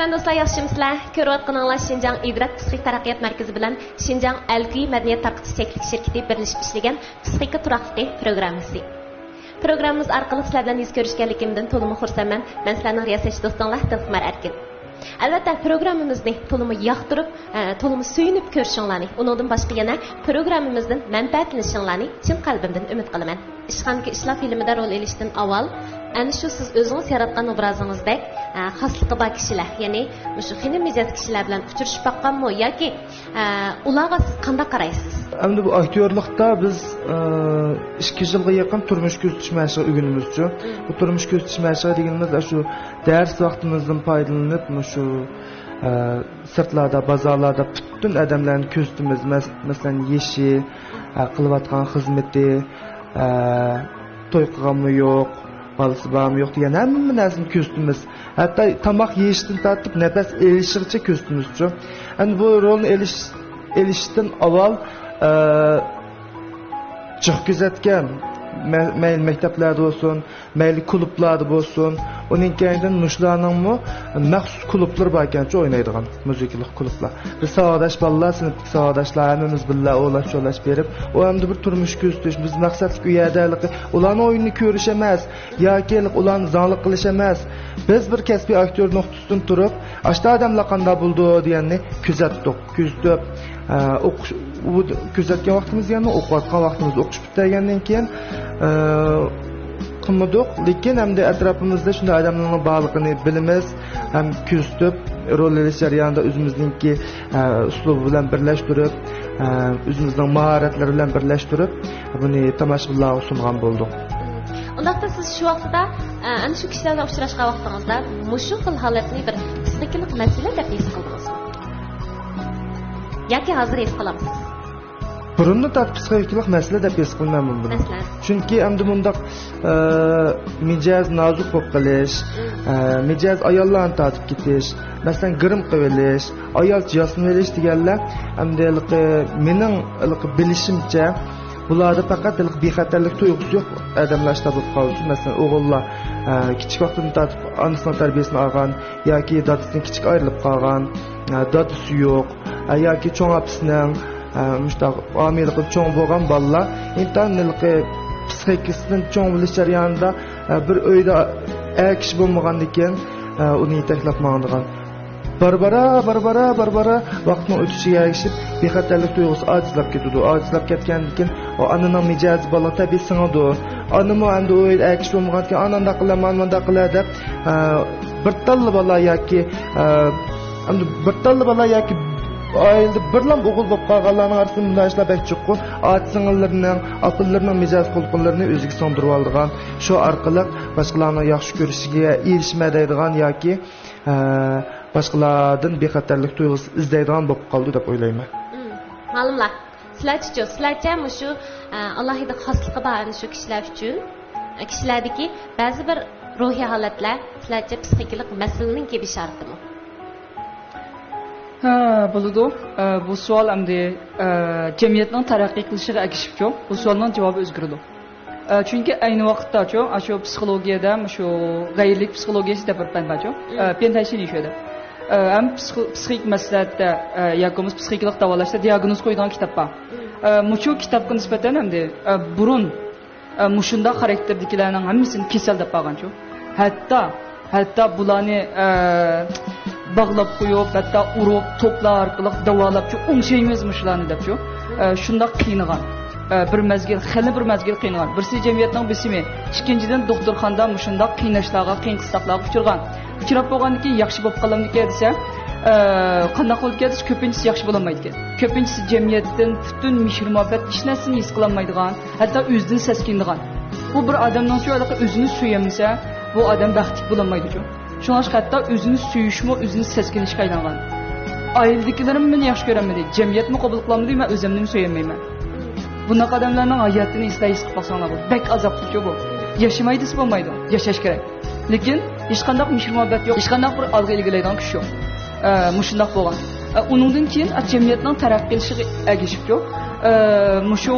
Hürmetli dostlar, yaxşımısınızlar? Ko'rayotganinglar Şinjan İdrak Psixik Taraqqiyot Markazi bilan Şinjan Alkuy Madaniyat tarqitish cheklik shirkati birlashib ishlagan Psixika turaqligi programmasi. Programmamiz orqali sizlar bilan yuz ko'rishganligimdan to'liq xursandman. Men sizlarning riyosatchi do'stinglar Dilxumar Erkin. Albatta programmamizni to'liq yoqtirib, to'liq suyunib ko'rishinglarni, undan boshqa yana programmamizdan manfaatlanishinglarni chin qalbimdan umid qilaman. İşxonaki ishlar filmida rol olishdan avval ana shu siz o'zingiz yaratgan obrazingizdek xasligi bor kishilar, ya'ni shu xina mijoz kishilar bilan uchrashib boqqanmi yoki ularga siz qanday qaraysiz? Endi bu aktyorlikda biz 2 yilga yaqin turmush ko'rsatish mashqi o'rganimizchi. Bu turmush ko'rsatish mashqi deganimiz shu dars vaqtimizdan foydalanib, shu sirtlarda, bozorlarda butun odamlarni ko'rsatamiz. Masalan, yeshi, qilayotgan xizmati, to'y qilganmi yo'q, balasi bormi yo'q degan hamma narsani ko'rsatamiz. Hatto tomoq yeyishdan tortib nafas olishgacha ko'rsatamizchi. Endi bu rolni elishdan avval chiq kuzatgan mayli maktablarda bo'lsin, mayli klublarda bo'lsin, uning keyindan mushlarningmi maxsus klublar bor ekancha o'ynaydigan muzikalik klublar. Biz saodash bolalar, sinf saodoshlar hammamiz birga o'lash berib, o hamda bir turmush ko'rsatish, biz maqsadlik u yerdaligi, ularning o'yinini ko'rish emas, yoki ularni zonglik qilish emas. Biz bir kasbiy aktyor nuqtasidan turib, ashta odamlar qanday bo'ldi deganni kuzatdik. Kuzatgan vaqtimiz yana o'qiyotgan vaqtimiz o'qish bitgandan keyin qilmadik, lekin hamda atrofimizda shunday odamlarning borligini bilamiz, ham kuzatib, rol olish jarayonida o'zimizningki uslubi bilan birlashtirib, o'zimizning mahoratlari bilan birlashtirib, buni tomoshabinlarga sungan bo'ldik. Undaqda siz shu vaqtda ana shu kishilar bilan uchrashgan vaqtingizda mushu xil holatni bir psixikalik masala deb his qildingizmi? Yoki hozir his qilamsiz? Burunni tortib psixikalik masala deb his qilmayman buni. Chunki endi bundaq mijoz nozik bo'lib qolish, mijoz ayollarni tortib ketish, masalan g'irim qilish, ayol jasini olish deganlar endi mening bilishimcha bularda faqat bexatarlik tuyg'usi yo'q odamlar topib qoldi. Masalan, o'g'illar kichik vaqtdan tortib onasining tarbiyasini olgan yoki dadasidan kichik ayrilib qolgan, dadasi yo'q yoki cho'ng opasining mushtaq omillik cho'ng bo'lgan bolalar intanilqi psixikasidan cho'ng bo'lish jarayonida bir uyda kishi bo'lmagandan keyin uni yetaklab mangdigan. Barbara vaqtning o'tishiga ergishib bexatarlik tuyg'usi ojizlab ketadi. Ojizlab ketgandan keyin o ananing mijozi bola tabiiy singadi. Anami endi o'yda kishi bo'lmagandan keyin ananda qilaman, manda qiladi deb bir talli bola yoki endi bir talli bola yoki oilada birlam o'g'il bo'lib qolganlarning orasida bunday ishlar bekchiqku, ot-singillarining, opalarining mijoz xulqinlarini o'ziga singdirib olgan, shu orqali boshqalarni yaxshi ko'rishiga erishmaydigan yoki boshqalardan bexatarlik tuyg'usi izlaydigan bo'lib qoldi deb o'ylayman. Ma'lumlar. Sizlarcha shu alohida xosligi bor shu kishilar uchun, kishilardagi ba'zi bir ruhiy holatlar sizlarcha psixikalik masalaning kelib shartimi? Bo'ladi. Bu savol endi jamiyatning taraqqiy qilishiga ergashibchi. Bu savolning javobi o'zgaradi. Chunki ayni vaqtda shu psixologiyada shu g'ayirlik psixologiyasi deb bir fan bor. Pen tashkil etishadi. Ham psixik masalalarda yoki psixikalik davolashda diagnoz qo'ygan kitob bor. Mushu kitobga nisbatan endi burun mushunda xarakterdagilarning hammasini kasal deb qolganchu. Hatta bularni bağlab qo'yib, hatta urib, to'plar orqali davolab o'ngshaymiz mushlarni debchu. Shunda qiynalgan. Bir mezgil qiynalgan. Birisi jamiyatning bisimi, ikkinchidan doktorxonada mushunda qiynashlarga, qiyin qisaqlarga uchirgan. Uchrab bo'lgandan keyin yaxshi bo'lib qolamdi desa, qanday qilib ketsa ko'pinchisi yaxshi bo'lmaydi ekan. Ko'pinchisi jamiyatdan butun mehr-muhabbat hech narsani his qilolmaydigan, hatto o'zidan seskindigan. Bu bir odamning o'zini suyamasa, bu odam baxtli bo'lmaydi-ku. Şunlar hatta özünü suyuşmu, özünü seskinişe aylangan. Ailedekilerim beni yaxşı görənmədi. Cəmiyyətmi qabul qılamdı, mən özümnimi söyəməyəm. Buna adamların hayatını islayış qılsanlar bu. Bək azaplıca bu. Yaşamaydı olmaydı. Yaşaş gerek. Lakin heç qandaq müşriməbət yox, heç qandaq bir alğı ilgiləyən kişi yox. Müşundaq bolğan. Onundan keyin cəmiyyətin tərəqqilişi əgişib yox. Müşu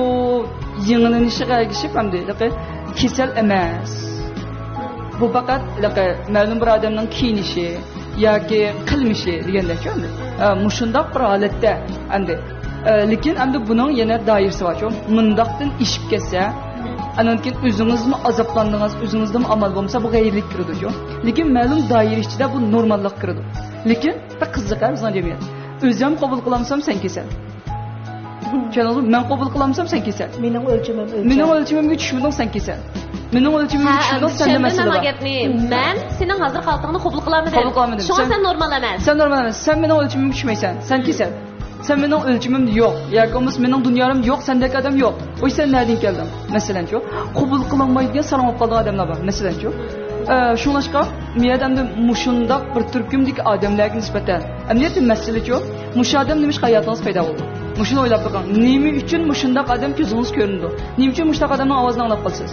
yenilenişi əgişib həm də kesel emas. Bu fakat məlum bir adamın kiyinişi, yoki qilmishi degandek-ku. Mushundaq bir holatda endi lekin endi buning yana doirasi bor-ku. Mundaqdan ishib ketsa, andan keyin o'zingizmi azoblandingiz, o'zingizdan amal bo'lmasa bu g'ayirlik kiradi-ku. Lekin ma'lum doira ichida bu normallik kiradi. Lekin bir qiziqar bizning jamiyat. O'zim qabul qilamsam sen kesal. Chanoq men qabul qilamsam sen kesal. Mening o'lchimimga tushmading sen kesal. Mening o'lchimimga tushmading senda masala bor. Men sening hozir xalqingni qabul qilamadim. Shunga sen normal emas. Sen normal emas. Sen mening o'lchimimga tushmaysan. Sen kesal. Sen mening o'lchimim yo'q. Yoki mening dunyorim yo'q, sendek odam yo'q. O'y sen nereden kelding? Masalan-ku, qabul qilinmaydigan salom qilgan odamlar bor. Masalan-ku, shunlashqa miyadamda mushundaq bir turkumdek odamlarga nisbatan amniyat masalachi mushu odam nima hayotingiz paydo bo'ldi. Mushuni o'ylab qo'ying. Nima uchun mushundaq odam ko'zingiz ko'rindi? Nima uchun mushtaq odamning ovozini anglab qolsiz?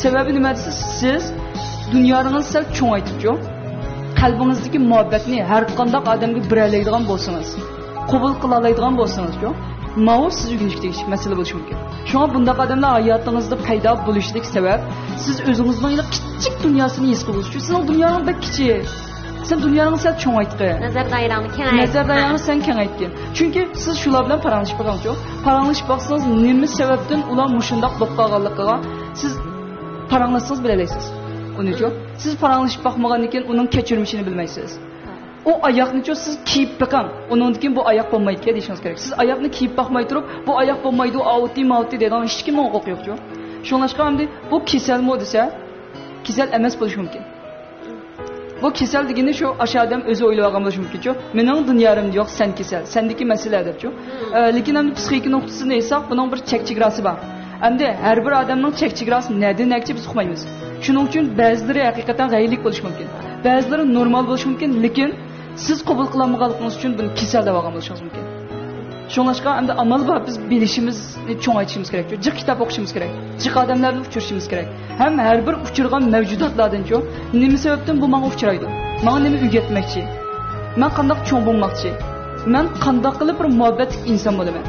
Sababi nima desiz? Siz dunyoningizni sal cho'ngaytibchi. Qalbingizdagi muhabbatni har qanday odamga birlaydigan bo'lsangiz, qabul qila oladigan bo'lsangiz-ku, ma'lum siz o'rganishga masala bo'lishi mumkin. Shunga bunday odamlar hayotingizda paydo bo'lishining sabab siz o'zingizning kichik dunyosini his qilasiz. Sizning dunyoning bak kichik. Sen dunyoning sal cho'ngaytgan. Nazar doirangni kengaytgan. Nazar doirangni sen kengaytgan. Chunki siz shular bilan paranglashib qo'ygansiz-ku. Paranglashib boqsangiz, nima sababdan ular mushundaq bo'lib qolganligiga siz paranglasangiz bilalaysiz. Uni-ku, siz paranglashib boqmagandan keyin uning kechirmishini bilmaysiz. O oyoqni-ku siz kiyib boqing. Undan keyin bu oyoq bo'lmaydi deyishingiz kerak. Siz oyoqni kiyib boqmay turib, bu oyoq bo'lmaydi, auti degan hech kimning huquqi yo'q-ku. Shunlashqa endi bu kasalmi desa, kasal emas bo'lishi mumkin. Bu kasal degani shu o'sha odam o'zi o'ylab olgan bo'lishi mumkin-ku. Mening dunyorim yo'q, sen kasal. Sendagi masala deb-ku. Lekin ham psixik nuqtasini esa buning bir chek-chegarasi bor. Endi har bir odamning chek-chegarasi nega biz uqmaymiz. Shuning uchun ba'zilari haqiqatan g'ayirlik bo'lishi mumkin. Ba'zilari normal bo'lishi mumkin, lekin siz qabul qilolmaganligingiz uchun buni kasal deb olgan bo'lishingiz mumkin. Shunlashqa endi amal bor, biz bilishimizni cho'ngaytishimiz kerak. Jiq kitob o'qishimiz kerak. Jiq odamlarni uchrashimiz kerak. Ham har bir uchirgan mavjudotlardan-ku nima sababdan bu menga uchraydi? Menga nima o'rgatmoqchi? Men qanday cho'ng bo'lmoqchi? Men qanday qilib bir muhabbatli inson bo'laman?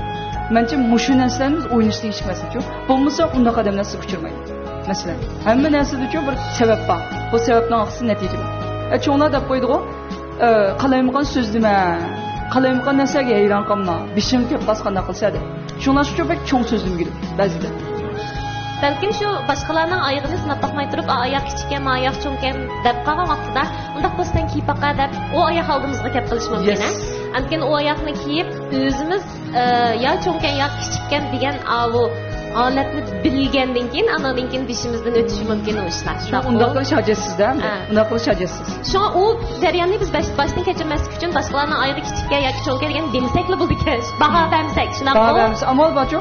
Mencha mushu narsalarni o'ynashga hech emas-ku. Bo'lmasa unday odamlar siz uchirmaydi. Masalan, hamma narsada-ku bir sabab bor. Bu sababning oqsi natija bor. Cho'nglar deb qo'ydi-ku, qalaymigan so'zlima, qalaymigan narsaga hayron qolma, bishim ko'p qasqanda qilsa-da. Shunlar uchun bek cho'ng so'zlimgili ba'zida. Balkim shu boshqalarning oyog'ini sinab boqmay turib, oyoq kichikkan, oyoq cho'nkan deb qolgan vaqtida, undaq bo'lsang kiyib baqa deb, u oyoq oldimizga kelib qilish mumkin, ha? Lekin u oyoqni kiyib, o'zimiz yo cho'nkan yo kichikkan degan bu holatni bilgandan keyin andan keyin dishimizdan o'tishi mumkin o ishlar. Undaq qilish hojasizda, undaq qilish hojasiz. Shu u jarayonni biz boshdan kechirmaslik uchun boshqalarning oyog'i kichikka yoki cho'nkan degan demasakla bo'ldi ekan. Baho bersak, shunaqa. Baho beramiz. Amal borchu.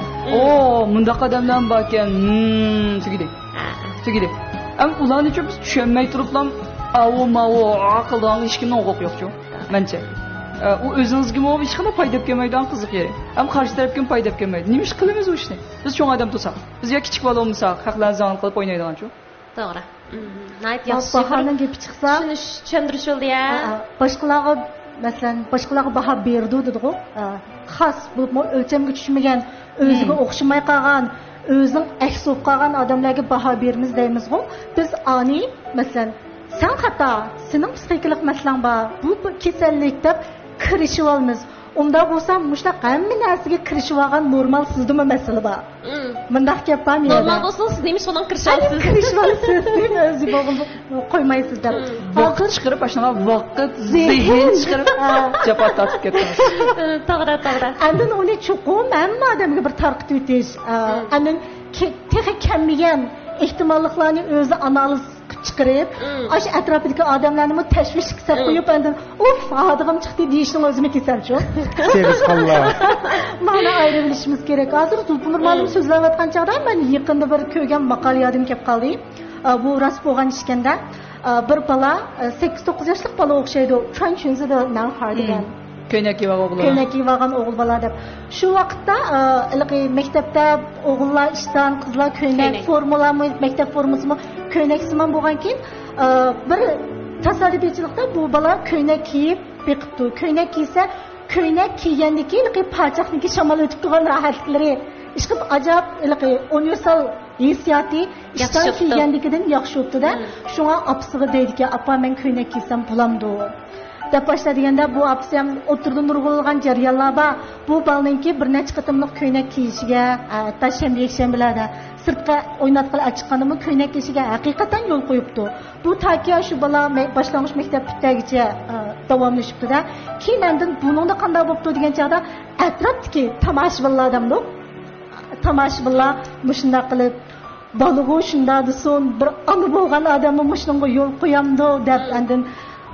Mundaq odamlar bor ekan. Tugidi. Am ularni uchun biz tushunmay turiblam, aqldan hech kimning huquqi yo'q-ku. Mencha. U o'zingizga hech qanday foyda kelmaydigan qiziq yeri. Ham qarshi tarafga foyda kelmaydi. Nima ish qilamiz u ishni? Biz cho'ng odam tursak, bizga kichik bola bo'lsak, haqlarni zon qilib o'ynaydigan-ku. To'g'ri. Nayt yaxshi. Bahoning gapi chiqsa, tushuntirish bo'ldi ya. Boshqalarga, masalan, boshqalarga baho berdi dedi-ku. Xos bo'lib o'lchamga tushmagan, o'ziga o'xshamay qolgan, o'zining aks bo'lib qolgan odamlarga baho beramiz deymiz-ku. Biz ani, masalan, sen xato, sening psixikalik masalang bor, bu kasallik deb kirishib olamiz. Unda bo'lsa, mushta hamma narsaga kirishib olgan normal sizdimi masala bor. Bundaq gap bormi? Normal bo'lsa, siz nima shundan kirishasiz? Kirishib olasiz, o'zi bo'g'il qo'ymaysiz deb. Vaqt chiqarib, ashuna vaqt, zehn chiqarib, javob tortib ketdingiz. To'g'ri. Andan uni chuqur hamma odamga bir tarqitib o'tish, andan texnik kelmagan ehtimolliklarni o'zi analiz chiqarib, ash atrofidagi odamlarni tashvishga solib qo'yib, andan hadig'im chiqdi deyishning o'zini kesalchu. Seviz qalla. Mana ayrilishimiz kerak. Hozir Zulfinur ma'lum so'zlayotgan chog'da men yaqinda bir ko'rgan maqola yodim kelib qoldi. Bu rost bo'lgan ishganda bir bola 8-9 yoshli bola o'xshaydi. Tushunsa now hard degan. Ko'ylak kiygan o'g'il bola deb. Shu vaqtda maktabda o'g'illar ishdan, qizlar ko'ylak formulami, maktab formasimi ko'ynaksimi bo'lgan keyin bir tasodifchilikda bu bola ko'ylak kiyib beqibdi. Ko'ylak kiysa, ko'ylak kiygandiki parchaqniki shamol o'tib turgan rohatliklari ishqib ajoyib universal hissiyoti ishdan kiyganligidan yaxshi o'tdi-da. Shunga opasiga deydiki, "Apa, men ko'ylak kiysam bo'lamdi." deb başladığında bu apsiyam oturduğun nurgulgan jaryanlar var. Bu balınki bir neçe qatımlıq köynek kiyişige, hatta şembe yekşembilerde sırtqa oynatqılı açıqqanımın köynek kiyişige hakikaten yol koyuptu. Bu takiya şu bala başlangıç mektep bittigice davamlaşıptı da. Keyin endin bunun da qanday boptu degan chaqda atrofdagi tomoshabinlar adamlar tomoshabinlar mushunda qilib balığı şunda desin bir anı bo'lgan adamı mushunga yo'l qo'yamdi deb endin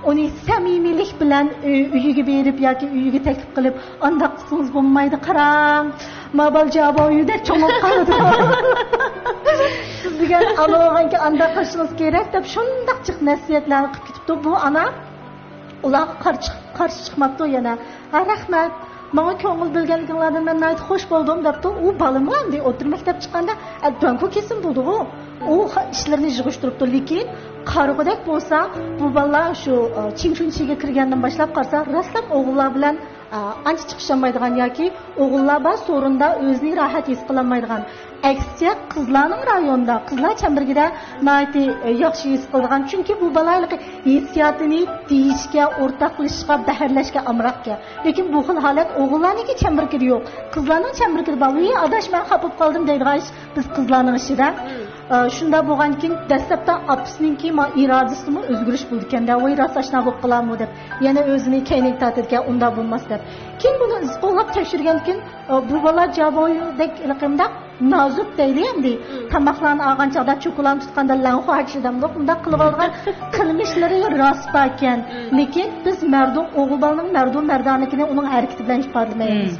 onu samimilik bilan uyiga berib yoki uyiga taklif qilib andaq qilsangiz bo'lmaydi qarang mabal javob uyda cho'ngib qoldi siz degan anavanki andaq qilishimiz kerak deb shundaq chiq nasihatlarni qilib ketibdi bu ana ular qarshi chiqmabdi yana rahmat bana ko'ngil bilganliklaringizdan men nayt xush bo'ldim debdi u balamga endi o'tirib maktab chiqqanda banko kesin bo'ldi u ishlarni yig'ishtiribdi lekin qarg'udak bo'lsa bu bolalar shu chimchunchiga kirgandan boshlab qarsa rastlab o'g'illar bilan ancha chiqisholmaydigan yoki o'g'illar bor so'rinda o'zini rohat his qilolmaydigan aksiya qizlarning rayonida qizlar chambergida nayti yaxshi his qiladigan chunki bu bolalar hissiyotini deyishga o'rtoqlashishga baharlashga amroqga lekin bu xil holat o'g'illarniki chambergida yo'q qizlarning chambergida bor adashman xapib qoldim deydigan ish biz qizlarning ishida shunda bo'lgan keyin dastlabda opisininki irodasimi o'zgarish bo'ldi ekanda voy rostashna bo'lib qolarmi deb yana o'zini kaynak tortadigan unda bo'lmas deb keyin buni izqo'llab tekshirgan keyin bu bola javoyidek raqamda nozuk deydi endi tomoqlarni olgan chog'da cho'koladni tutganda lanxo hachidamda unda qilib olgan qilmishlari rost ekan lekin biz mardum o'g'il bolaning mardum mardonikini uning harakati bilan ifodalamaymiz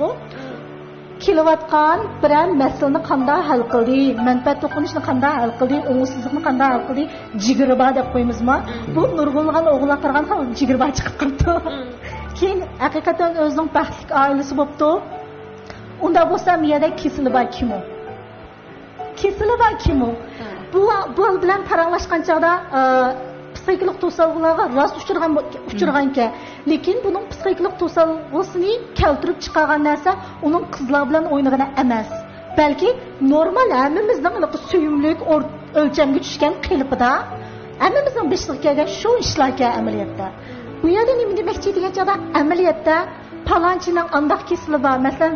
kelayotgan bilan masalani qanday hal qildi manfaat to'qinishni qanday hal qildi o'ngsizlikni qanday hal qildi jigirba deb qo'ymizmi bu nurg'ulg'an o'g'illar qilgan jigirba chiqib qoldi keyin haqiqatan o'zining baxtli oilasi bo'libdi unda bo'lsa miyada kesilib kim bu bilan paranglashgan chog'da psixiklik to'salg'ularga rost uchirgan ekan lekin buning psixiklik to'salg'usini keltirib chiqargan narsa uning qizlar bilan o'ynagani emas balki normal hammamizning suyumlik o'lchamga tushgan qilibida hammamizning beshliq kelgan shu ishlarga amaliyotda bu yerda nima demoqchi degan chog'da amaliyotda palonchining andoq kesili bor masalan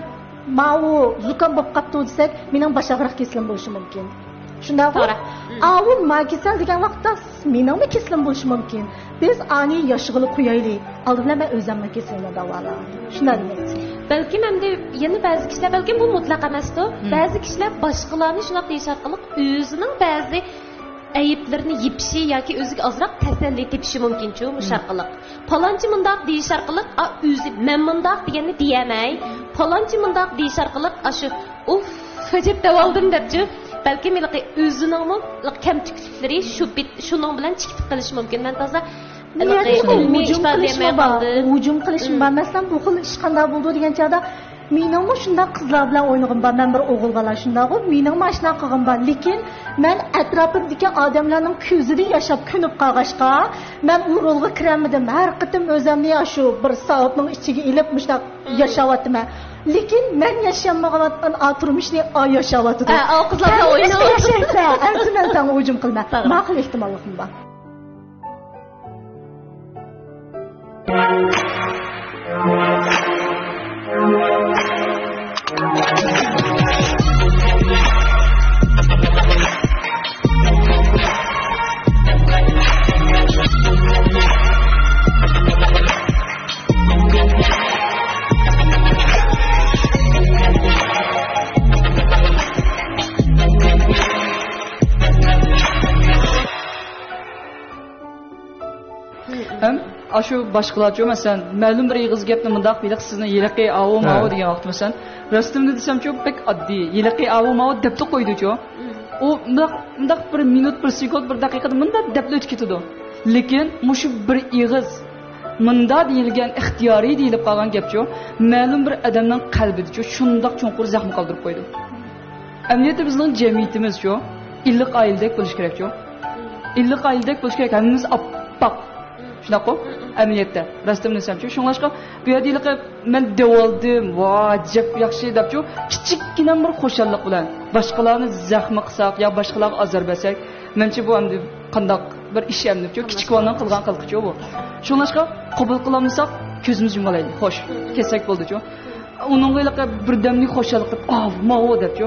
mau zukam bo'lib qolibdi desak mening bosh og'riq kesilim bo'lishi mumkin shunday to'g'ri avu makisal degan vaqtda meningmi kesilim bo'lishi mumkin biz ani yoshig'ini qo'yaylik oldin men o'zimni kesilni davolayman shunday demoqchi balki endi yana ba'zi kishilar balki bu mutlaq emasdi ba'zi kishilar boshqalarni shunaqa deyish orqali o'zining ba'zi ayıplarını yipişi yoki o'ziga ozroq tasalli tepishi mumkin-ku musharqiliq. Palonchi mundoq deyish orqali o'zi men mundoq deganni deyamay, palonchi mundoq deyish orqali shu fajib davoldim debchi balki milqi o'zining kamchiliklari shuning bilan chiqib qilish mumkin. Men toza hujum qilishim bilmasam bu xil ish qanday bo'ldi degan chog'da meningmi shunday qizlar bilan o'ynag'im bor men bir o'g'il bola shundaqmi mening mashina qilg'im bor lekin men atrofimdagi odamlarning ko'zida yashab ko'nib qolg'ashqa men u rolga kiramadim har qitim o'zimni shu bir soatning ichiga ilib mushtaq yashayapman lekin men yashamayotgan turmushni yashayapman qizlar bilan o'ynayapsan endi men senga hujum qilma ma'qul ehtimolligim bor Aşu başqalarca məsələn məlum bir yığız gəpni mındaq biliq sizni yiliqi avu mavu degan vaqt məsələn rəstimdə desəm ki pek addi yiliqi avu mavu debdə qoydu-cu. O mındaq bir minut bir sekund bir daqiqada mında debdə ötüb ketdi. Lekin mushu bir yığız mında deyilgan ixtiyari deyilib qolgan gəpçu məlum bir adamның qalbida-cu şundaq çonqur zəxm qaldırıb qoydu. Əmniyyətdə bizning cəmiyyətimiz-cu illiq aildək bo'lish kerak-cu. Illiq aildək bo'lish kerak. Hammamiz appak Şunaqo, əməliyyatda, rəstimni desəmçi. Şunlaşqa, bu yerdə mən devoldim, vacib yaxşı debçi. Kiçikkina bir xoşallıq bilan başqalarını zəxmi qısaq, ya başqalarga azar bəsək, məncə bu əmdi qandaq bir ish ham deb kichik bolaning qilgan qilqichi bu. Shunlashqa qabul qilamisak ko'zimiz yumalaydi. Xo'sh, kelsak bo'ldi-ku. Uning o'ylaqa birdamlik xo'shalik qilib, "Mavo" deb-ku.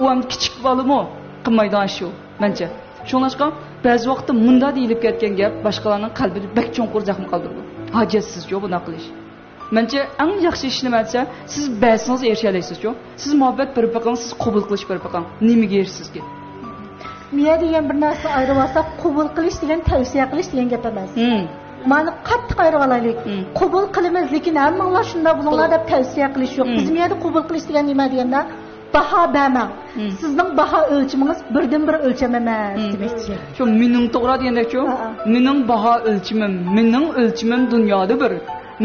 U ham kichik bolami qilmaydigan shu, mencha. Shunlashqa ba'zi vaqtda munda deyilib ketgan gap boshqalarning qalbida bak cho'nqur zaxm qoldirdi. Hajatsiz-ku buni qilish. Mencha eng yaxshi ish nima desa, siz ba'singiz erisha olasiz-ku. Siz muhabbat bir baqang, siz qabul qilish bir baqang. Nimaga erishsizki? Miya degan bir narsa ayirib olsa, qabul qilish degan tavsiya qilish degan gap emas. Mani qattiq ayirib olaylik. Qabul qilamiz, lekin hammanglar shunda bo'linglar deb tavsiya qilish yo'q. Biz miyada qabul qilish degan nima deganda baho bermang. Sizning baho o'lchamingiz birdan-bir o'lcham emas demakchi. Shu mening to'g'ri deganda-ku, mening baho o'lchimim, mening o'lchimim dunyoda bir.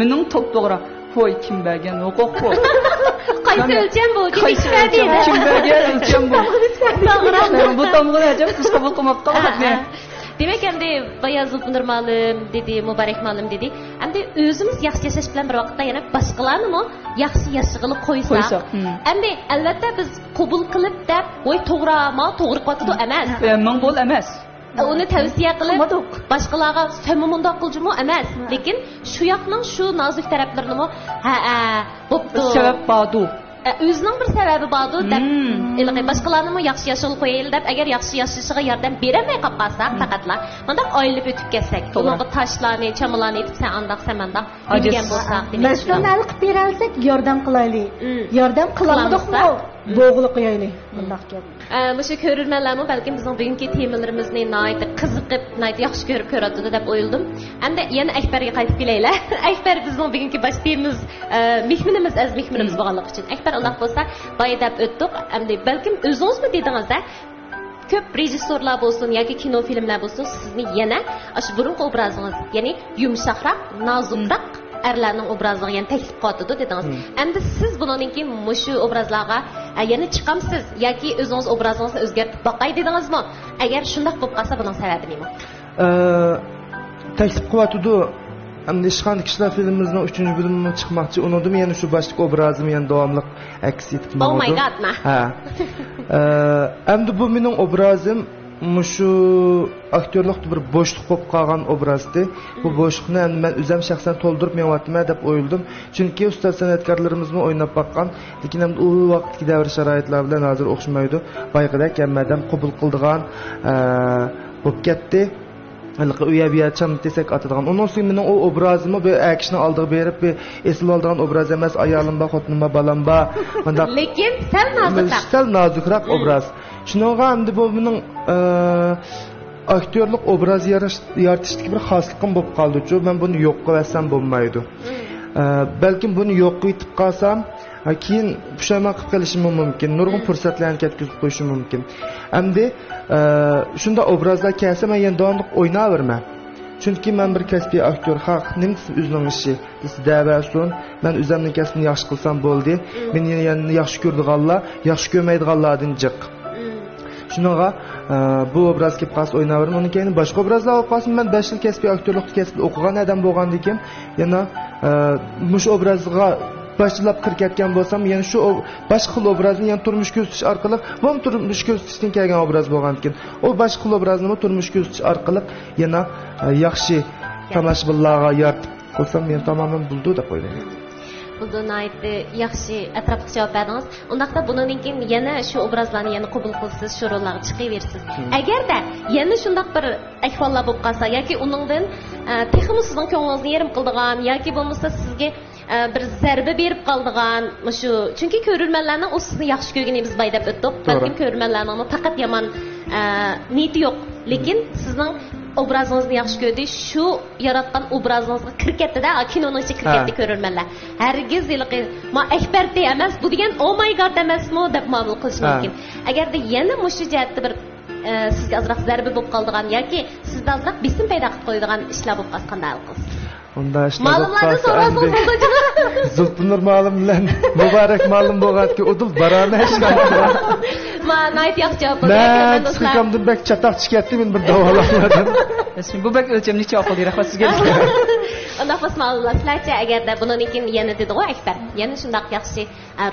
Mening to'g'ri. Qo'y kim bergan huquq bu? Qaysi o'lcham bu? Kim bergan? Kim bergan o'lcham bu? To'g'ri. Bu tomg'ini ajab siz qabul qilmoqqa vaqtni. Demek endi Bayaz Zulfinur ma'lum dedi, Muborak ma'lum dedi. Endi o'zimiz yaxshi yashash bilan bir vaqtda yana boshqalarni mo yaxshi yashashga qo'ysak. Endi albatta biz qabul qilib deb, "Voy to'g'ri, ma to'g'ri qotdi" emas. Men bo'l emas. Uni tavsiya qilib boshqalarga "Samimunda qiljumu" emas. Lekin shu yoqning shu nozik taraflarini mo bo'pti. Sabab bordu. O'zining bir sababi bordu deb, ilg'i boshqalarni yaxshi yashashga qo'yaylik deb, agar yaxshi yashashiga yordam beramay qolib qolsak, faqatlar bundoq oilib o'tib ketsak, ularga toshlarni, chamolarni aytib sen andaq, sen andaq degan bo'lsak, masalan, hal qilib beralsak, yordam qilaylik. Yordam qilamidikmi? Bo'g'ilib qo'yaylik. Bundoq gap. Shu ko'rurmanlarmi balkim bizning bugungi temalarimizni nihoyat qiziqib, nihoyat yaxshi ko'rib ko'radi deb o'yladim. Endi yana Akbarga qaytib kelaylik. Akbar bizning bugungi bosh temamiz, mehmonimiz az mehmonimiz bo'lganligi uchun. Akbar Alloh bo'lsa, boya deb o'tdik. Endi balkim o'zingizmi dedingizda ko'p rejissorlar bo'lsin yoki kino filmlar bo'lsin, sizni yana shu burungi obrazingiz, ya'ni yumshoqroq, nozikroq erlarning obraziga yana taklif qildi dedingiz. Endi siz bundan keyin mushu obrazlarga yana chiqamsiz yoki o'zingiz obrazingizni o'zgartirib boqay dedingizmi? Agar shunday bo'lib qolsa, buning sababi nima? Taklif qilyapti. Endi ishxon kishilar filmimizning 3-bo'limini chiqmoqchi. Unudim yana shu boshlik obrazim yana davomli aks etmoqda. Oh my god, ma. Ha. Endi bu mening obrazim shu aktyorlikda bir bo'shliq bo'lib qolgan obrazdi. Bu bo'shliqni men o'zim shaxsan to'ldirib menyapman deb o'yladim. Chunki ustoz san'atkorlarimizni o'ynab baqqan, lekin ham u vaqtdagi davr sharoitlar bilan hozir o'xshamaydi. Bayqidek hammadan qabul qildigan bo'lib ketdi. Halqa uyabiyatcham desek atadigan. Onun üçün mening o obrazımı bir akishni oldiga berib, bir esli oldigan obraz emas, ayolim ba, xotinim ba, balam ba. Lekin sal nozikroq. Sal nozikroq obraz. Shunga endi bu mening aktyorlik obraz yaratishdagi bir xosligim bo'lib qoldi-ku. Men buni yo'q qilsam bo'lmaydi. Balkim buni yo'q qilib qolsam, keyin pushaymon qilib qolishim mumkin. Nurg'un fursatlarni ketkizib qo'yishim mumkin. Endi shunda obrazlar kelsa, men yana davomli o'ynayverman. Chunki men bir kasbiy aktyor, haq, nimasi o'zining ishi. Siz da'vasun, men o'zimning kasbimni yaxshi qilsam bo'ldi. Meni yana yaxshi ko'rdiganlar, yaxshi ko'rmaydiganlardan jiq. Shunga bu obraz kelib qolsa o'ynayverman. Undan keyin boshqa obrazlar olib qolsin. Men 5 yil kasbiy aktyorlikni kasb o'qigan odam bo'lgandan keyin yana mush obrazga başlab kirib ketgan bo'lsam, yana shu boshqa xil obrazni yana turmush ko'rsatish orqali, bu turmush ko'rsatishdan kelgan obraz bo'lgan ekan. O boshqa xil obrazni turmush ko'rsatish orqali yana yaxshi tomoshabinlarga yaratib qo'ysam, men tamoman buldu deb o'ylayman. Bundan aytdi, yaxshi atrofga javob berdingiz. Undaqda bundan keyin yana shu obrazlarni yana qabul qilsiz, shu rollarga chiqaversiz. Agarda yana shundaq bir ahvollar bo'lib qolsa yoki uningdan texmi sizning ko'nglingizni yerim qildigan yoki bo'lmasa sizga bir zarba berib qoldigan shu, chunki ko'rurmanlarning o sizni yaxshi ko'rganini biz baydab o'tdik. Balkim ko'rurmanlarning faqat yomon niyati yo'q, lekin sizning obrazingizni yaxshi ko'rdi, shu yaratgan obrazingizga kirib ketdi-da, kinoning ichiga kirib ketdi ko'rurmanlar. Hargiz yilqi, "Ma Akbarda emas, bu degan oh my god emasmi?" deb ma'lum qilish mumkin. Agarda yana mushu jihatda bir sizga azroq zarba bo'lib qoldigan yoki sizda azroq besim paydo qilib qo'yadigan ishlar bo'lib qolsa qanday qilasiz? Onda ma'lumotlarni so'rasangiz bo'ldi. Zulfinur ma'lum bilan Muborak ma'lum bo'lganki, udul barama hech qanday. Men ayt yaxshi javob berdim. Men chiqamdim bek chataq chiqyapti, men bir davolamadim. Rasmiy bu bek o'lchamlik javob qildi, rahmat sizga. Unda fas ma'lumotlarcha agarda bundan keyin yana dedi Akbar, yana shundaq yaxshi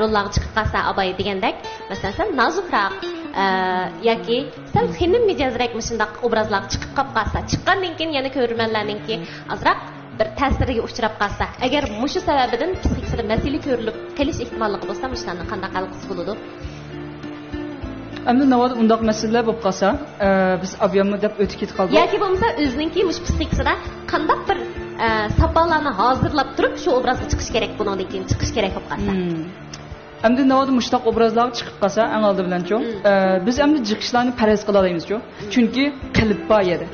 rollarga chiqib qolsa abay degandek, masalan, nozikroq, yoki sal xinim mijozrak shundoq obrazlar chiqib qolsa, chiqqandan keyin yana ko'rmanlarninki azroq bir ta'siriga uchrab qolsa, agar mushu sababidan psixikasida masala ko'rilib qolish ehtimolligi bo'lsa, mushlarni qanday qilib bo'ladi? Endi navoda undaq masalalar bo'lib qolsa, biz avyamni deb o'tib ketib qoldik. Yoki bo'lmasa o'zininki mush psixikasida qanday bir sapolarni hozirlab turib, shu obrazga chiqish kerak, bundan keyin chiqish kerak bo'lib qolsa. Endi navoda mushtaq obrazlar chiqib qolsa, eng oldi bilan-chi, biz endi chiqishlarni faraz qila olamiz-chi. Chunki qilib bor edi.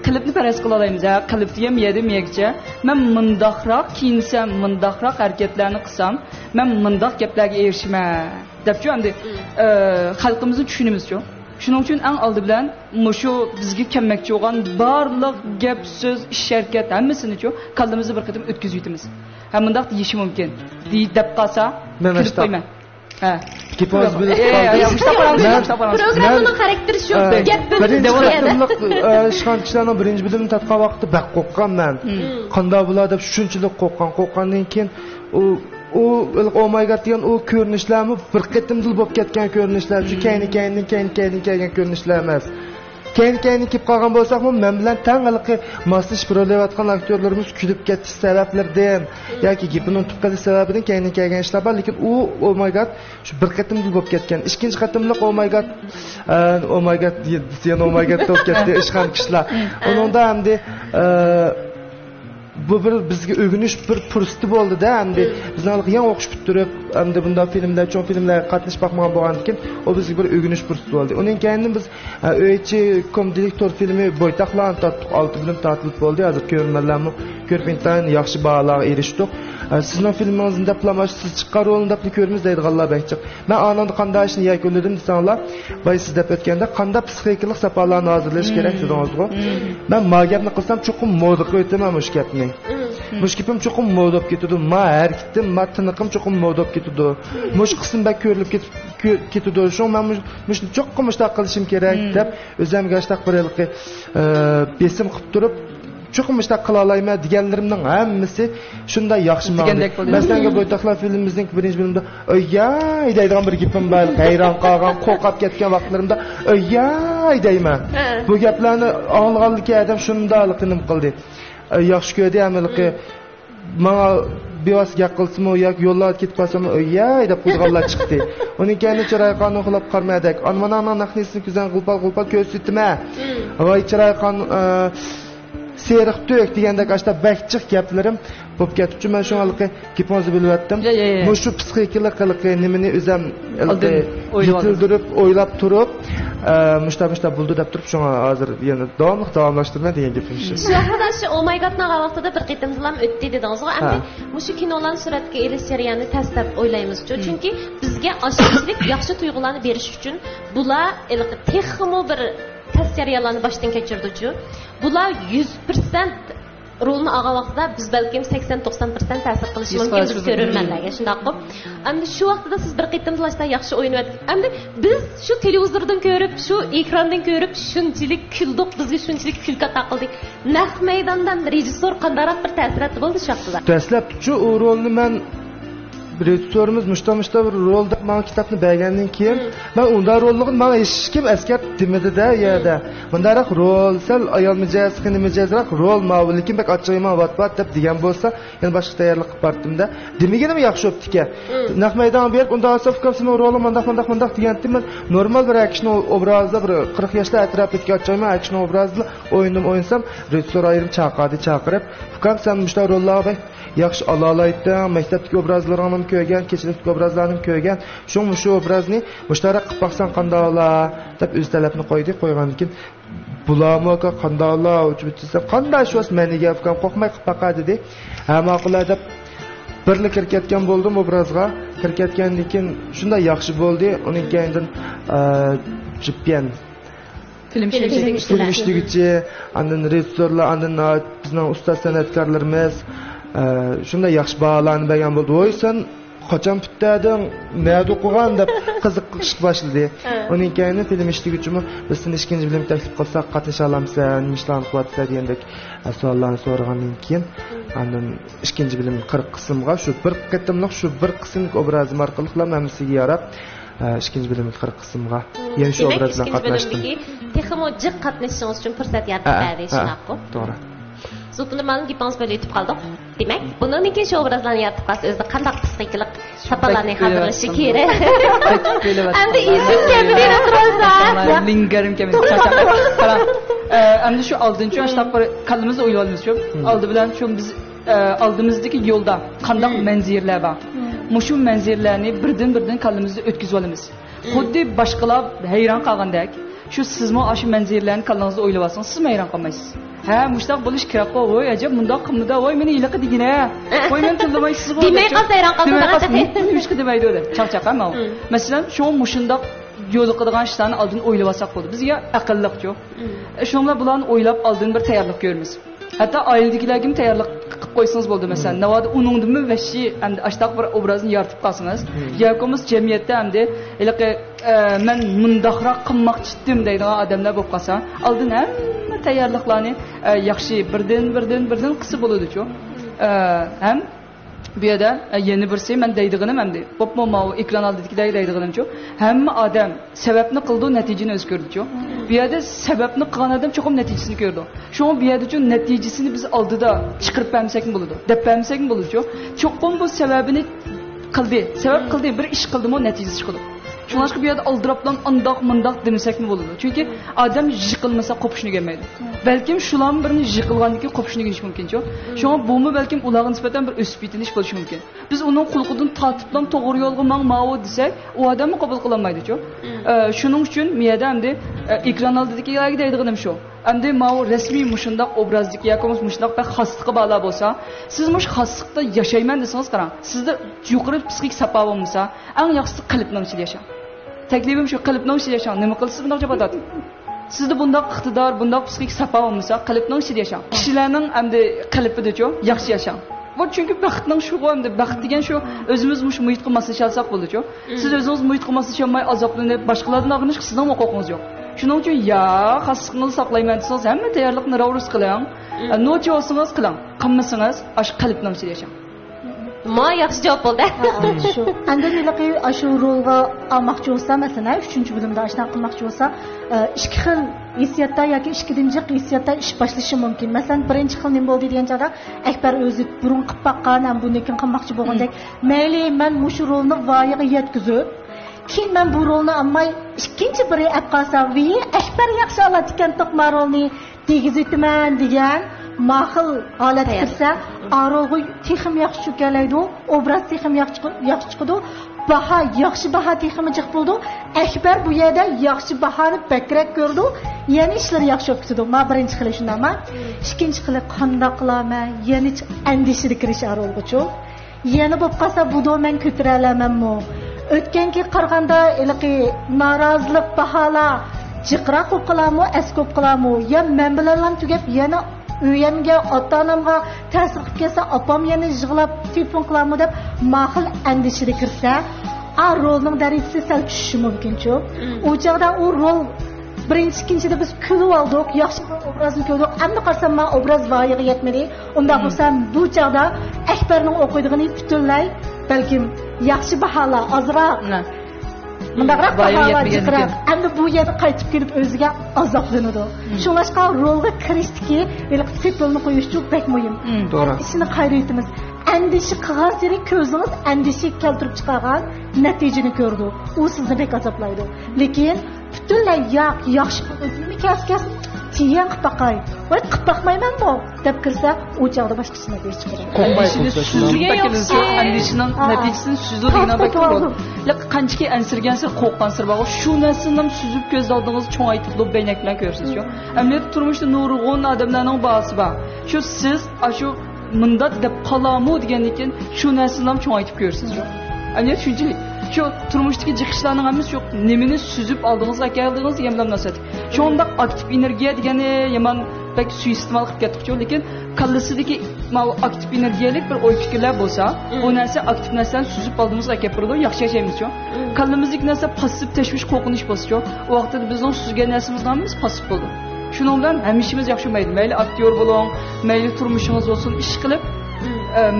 Qilibni faraz qila olamiz. Qilibni ham yedi megcha. Men mundaqroq kiyinsam, mundaqroq harakatlarni qilsam, men mundaq gaplarga erishman debchi endi xalqimizni tushunamiz-chi. Shuning uchun eng oldi bilan mushu bizga kelmoqchi bo'lgan barliq gap, so'z, ish, harakat hammasini-chi qalbimizni bir qatim o'tkazib yutamiz. Ha mundaq deyishi mumkin. Deb qolsa, qilib qo'yman. Ha. Kipoz bilib Programmaning xarakteri shu. Gap bo'lib ishxonchilarning birinchi bilimini tatqiq vaqtida baq qo'rqqanman. Qanday bo'ladi deb shunchalik qo'rqqandan keyin u oh my god degan o ko'rinishlarmi bir qatimdil bo'lib ketgan ko'rinishlar, shu keyin ko'rinishlar emas. Keyin kelib qolgan bo'lsak-mu, men bilan tang'iliqi moslashib bo'layotgan aktyorlarimiz kulib ketish sabablaridan yoki gapning tuqqan sababidan keyin kelgan ishlar bor, lekin u oh my god shu bir qatimdil bo'lib ketgan. Ikkinchi qatimliq oh my god degan oh my god bo'lib ketdi ishxon kishilar. Uningda hamda bu bir bizga o'rganish bir fursati bo'ldi-da, hamda bizni yan o'qish bitirib, hamda bunday filmlar, cho'ng filmlarga qatnashib boqmagan bo'lgandan o bizga bir o'rganish fursati bo'ldi. Uning keyin biz o'yichi komeditor filmi Bo'ytaqlarni tatdiq 6 bilim tatbiq bo'ldi. Hozir ko'rmanlarmi ko'rpintan yaxshi baholarga erishdik. Sizning filmingizni deplamaj siz chiqqan rolni deb ko'ramiz deydiganlar bakchiq. Men ananda qanday ishni yakunladim desanglar, boy siz deb o'tganda qanday psixikalik sapolarni hozirlash kerak dedingizmi? Men magapni qilsam cho'qim modaga o'taman mush gapni. Mush gapim cho'qim modab ketadi. Ma harakatim, ma tiniqim cho'qim modab ketadi. Mush qism bak ko'rilib ketadi. Shu men mushni cho'qim mushtaq qilishim kerak deb o'zimga ashtaq bir besim qilib turib cho'qim ishtaq qila olayman deganlarimning hammasi shunday yaxshi ma'no. Masalan, Bo'ytaqlar filmimizning birinchi bilimida "Oy-yay" deydigan bir gapim bor. Hayron qolgan, qo'rqib ketgan vaqtlarimda "Oy-yay" deyman. Bu gaplarni anglaganlik adam shundayliqini qildi. Yaxshi ko'rdi hamilqi. Menga bevos gaqilsimi yoki yo'llarga ketib qolsam "Oy-yay" deb qo'yganlar chiqdi. Uning keyin Chirayqon uxlab qolmadik. Anmananning naqnisini kuzan qulpal ko'rsatma. Voy Chirayqon seriq to'k degandek ashta bakchiq gaplarim bo'lib ketibdi. Men shunaliqi gapimizni bilyaptim. Shu psixikalik qiliqi nimani o'zim yetildirib, o'ylab turib, mushta bo'ldi deb turib, shunga hozir yana davomlashtirma degan gapim shu. Shu haqida shu oh my god naga vaqtida bir qitimizlam o'tdi dedingiz-ku. Endi mushu kinolarni suratga elish jarayonini tasdiq o'ylaymiz-ku. Chunki bizga oshirishlik yaxshi tuyg'ularni berish uchun bular texmo bir test jarayonlarini boshdan kechirdi-ku. Bular 100% rolni olgan vaqtida biz balkim 80-90% ta'sir qilishi mumkin biz ko'rurmanlarga shunday qilib. Endi shu vaqtida siz bir qitimlashda yaxshi o'ynayotgan. Endi biz shu televizordan ko'rib, shu ekrandan ko'rib shunchalik kuldik, bizga shunchalik kulka taqildik. Naq maydondan rejissor qandaroq bir ta'sirati bo'ldi shu vaqtida. Dastlabki u rolni men rejissorimiz mushtamishda bir rolda men kitobni bergandan keyin men unda rollig'ini men hech kim askar demadi-da yerda. Bundaroq rol sal ayol mijoz, qiyin mijozroq rol ma'lum, lekin bak ochayman vatbat deb degan bo'lsa, yana boshqa tayyorlik qilib bordimda. Demaginim yaxshi o'tdi-ki. Naq maydon berib unda asofkasini rolim mandaq degandim men normal bir action obrazda bir 40 yoshli atrofidagi ochayman action obrazda o'yinsam rejissor ayrim chaqirib, "Fukam sen mushta rollarga yaxshi alolaydi, maktabdagi obrazlarni ko'rgan, kechilikdagi obrazlarni ko'rgan, shu obrazni mushtarak qilib baqsan qanday olar deb o'z talabini qo'ygandan keyin bularmi qanday olar, o'chibsam qanday shu meniga fukam qo'rqmay qilib baqa dedi. Ha ma'qul deb birlik kirkatgan bo'ldim obrazga. Kirkatgandan keyin shunday yaxshi bo'ldi. Uning keyindan jipgan film ishligichi, andan rejissorlar, andan bizning usta san'atkorlarimiz shunday yaxshi baholarni bergan bo'ldi. Voy sen qachon bitding, nima o'qigan deb qiziqish boshladi. Uning keyin film ishligichimi biz seni ikkinchi bilim taklif qilsak qatnasha olamsan, ishlarni qilyapsan degandek savollarni so'ragandan keyin andan ikkinchi bilim 40 qismga shu bir qatimliq shu bir qismlik obrazim orqali hammasiga yarab ikinci bölümdeki kısımga yeni şu obraz bilan qatnaşdım. Texmo jiq qatnashishingiz uchun fursat yaratib berdi, shunaqmi? To'g'ri. Zo'pinimning gapingiz bilan yetib qoldik. Demak, bundan keyin shu obrazlarni yaratib qolsa o'zida qanday psixikalik sapalarni hazırlashi kerak. Endi isim kelib tursa, lingarim kelib qara. Endi shu oldinchi yoshda bir qalbimizda o'ylaymiz-ku. Oldi bilan shu biz oldimizdagi yo'lda qanday manzillar bor. Mushu manzillarni birdan qalbimizda o'tkazib olamiz. Xuddi boshqalar hayron qolgandek, shu sizmi shu manzillarni qalbingizda o'ylab olsangiz, siz hayron qolmaysiz. Ha, mushtaq bo'lish kerak. Voy, ajab, bunda qimda, voy, meni iliqi degina. Voy, men tildamaysiz bo'l. Demay qolsa hayron qolsangiz. Hech qanday demaydi edi. Chaqchaqam o. Masalan, shu mushundaq yo'liqadigan ishlarni oldin o'ylab olsak bo'ladi. Bizga aqlliq yo'q. Shuninglar bularni o'ylab oldin bir tayyorlik ko'ramiz. Hatto oiladagilarga ham tayyorlik qilib qo'ysangiz bo'ldi. Masalan, navoda uningdimi vashi endi ashtaq bir obrazni yaratib qolsangiz, yo'qimiz jamiyatda hamda iliqi men mundaqroq qilmoqchi edim deydigan odamlar bo'lib qolsa, oldin hamma tayyorliklarni yaxshi birdan qilsa bo'ladi-ku. Ham bu yerda yeni birsi men deydiganim hamda popmo ekran oldidagi deydiganimchu hamma odam sababni qildi, natijani o'zgardi-ku. Bu yerda sababni qilgan odam cho'qim natijasini ko'rdi. Shu bu yerda uchun natijasini biz oldida chiqarib bermasak bo'ladi. Deb bermasak bo'ladi-ku. Cho'qim bu sababini qildi. Sabab qildi, bir ish qildimi, natijasi chiqadi. Şunlaşkı bir yerde aldıraplan andak mındak demesek mi buludu? Çünkü adam yıkılmasa kopuşunu gelmeydi. Belki şulan birini yıkılgandaki kopuşunu geliş mümkün. Şu an bu mu belki ulağın nispeten bir üst bitiliş buluşu mümkün. Biz onun kulukudun tatıplan doğru yolgıman mağı desek o adamı kabul kılamaydı. Şunun için miyede hem de ekran aldaki yergi deydiğim şu. Hem de mağı resmi muşundak obrazdaki yakamız muşundak bir hastığı bağlı olsa siz muş hastıkta yaşayman deseniz karan. Sizde yukarı psikik sapağım olmasa en yaxşısı kalıpla içi yaşa. Teklifim şu kalıpla içi yaşa. Ne mi kılsız bundan cevap atın. Sizde bunda iktidar, bunda psikik sapağım olmasa kalıpla içi yaşa. Kişilerin hem de kalıpı da çok yaxşı yaşa. Bu çünkü baxtning şu hem de baxt degan şu özümüz muş muhit qilmasa çalsak bo'ladi-ku. Siz özünüz muhit qilmasa çalmay azaplanıp başqalardan ağınış sizning huquqingiz yo'q. Shuning uchun ya xasliqni saqlayman desangiz hamma tayyorlikni ravus qiling. Nochi olsangiz qiling. Qilmasangiz ash qalbdan ichida yashang. Ma yaxshi javob bo'ldi. Shu. Endi niliqi shu rolga olmoqchi bo'lsa, masalan, 3-bo'limda ashna qilmoqchi bo'lsa, ikki xil hissiyatda yoki ikkinchi hissiyatda ish boshlashi mumkin. Masalan, birinchi xil nima bo'ldi degan joyda Akbar o'zi burun qilib baqqan, ham buni kim qilmoqchi bo'lgandek, mayli men shu rolni voyaga yetkazib keyin men bu rolni olmay ikkinchi biri olib qolsam, Akbar yaxshi oladi ekan to'qma rolni tegizitaman degan mahil holat kirsa, arog'i texim yaxshi kelaydi, obraz texim yaxshi chiqadi, baha yaxshi baha texim jiq bo'ldi. Akbar bu yerda yaxshi bahani bakrak ko'rdi, yana ishlar yaxshi bo'lib ketdi. Men birinchi qilish shundami? Ikkinchi qilib qanday qilaman? Yana andishida kirish arog'ichu. Yana bo'lib qolsa bu men ko'tara olamanmi? O'tganga qaraganda iliqi norozilik baholar jiqroq bo'lib qolarmi, askob qolarmi? Ya men bilan tugab yana uyamga, ota-onamga ta'sir qilib kelsa, opam yana yig'lab telefon qilarmi deb mahil andishida kirsa, a rolning darajasi sal tushishi mumkin-ku. U chog'da u rol birinchi ikkinchida biz kulib oldik, yaxshi obrazni ko'rdik. Endi qarsam men obraz voyaga yetmadi. Unda bo'lsa bu chog'da Akbarning o'qiydigini butunlay balkim yaxshi baholar ozroq mundaqroq baholar jiqroq endi bu yerga qaytib kelib o'ziga azoblanadi. Shunlashqa rolga kirishdiki filmni qo'yish juda bek muhim. To'g'ri. Ishni qayraytimiz. Andishi qog'ozini ko'zingiz andishi keltirib chiqargan natijani ko'rdi. U sizni bek azoblaydi. Lekin butunlay yaxshi bo'ldi. Kas tiyan qilib baqay. Voy qilib baqmayman bu deb kirsa, u chog'da boshqacha natija chiqadi. Qo'mbashini suzib bakilsa, andishining natijasini suzadigan bakiladi. Lekin qanchaki ansirgansa qo'rqqansir bor. Shu narsani suzib ko'z oldingiz cho'ngaytib baynak bilan ko'rsiz-ku. Ammo turmushda nurg'un odamlarning bahsi bor. Shu siz shu munda deb qolamu degandan shu narsani ham cho'ngaytib ko'rsiz-ku. Ana shunchalik şu turmushdagi jiqishlarning hammasi shu nimani suzib oldingizga keldingiz degan bilan munosabat. Shunda aktiv energiya degani yomon bak suiiste'mol qilib ketdik-ku, lekin kallasidagi aktiv energiyalik bir o'y fikrlar bo'lsa, u narsa aktiv narsani suzib oldingizga kelib turadi, yaxshi yashaymiz-ku. Kallamizdagi narsa passiv tashvish, qo'rqinish bo'lsa-ku, u vaqtda bizning suzgan narsamizning hammasi passiv bo'ldi. Shuning bilan hammishimiz yaxshi bo'lmaydi. Mayli aktyor bo'ling, mayli turmushingiz bo'lsin, ish qilib,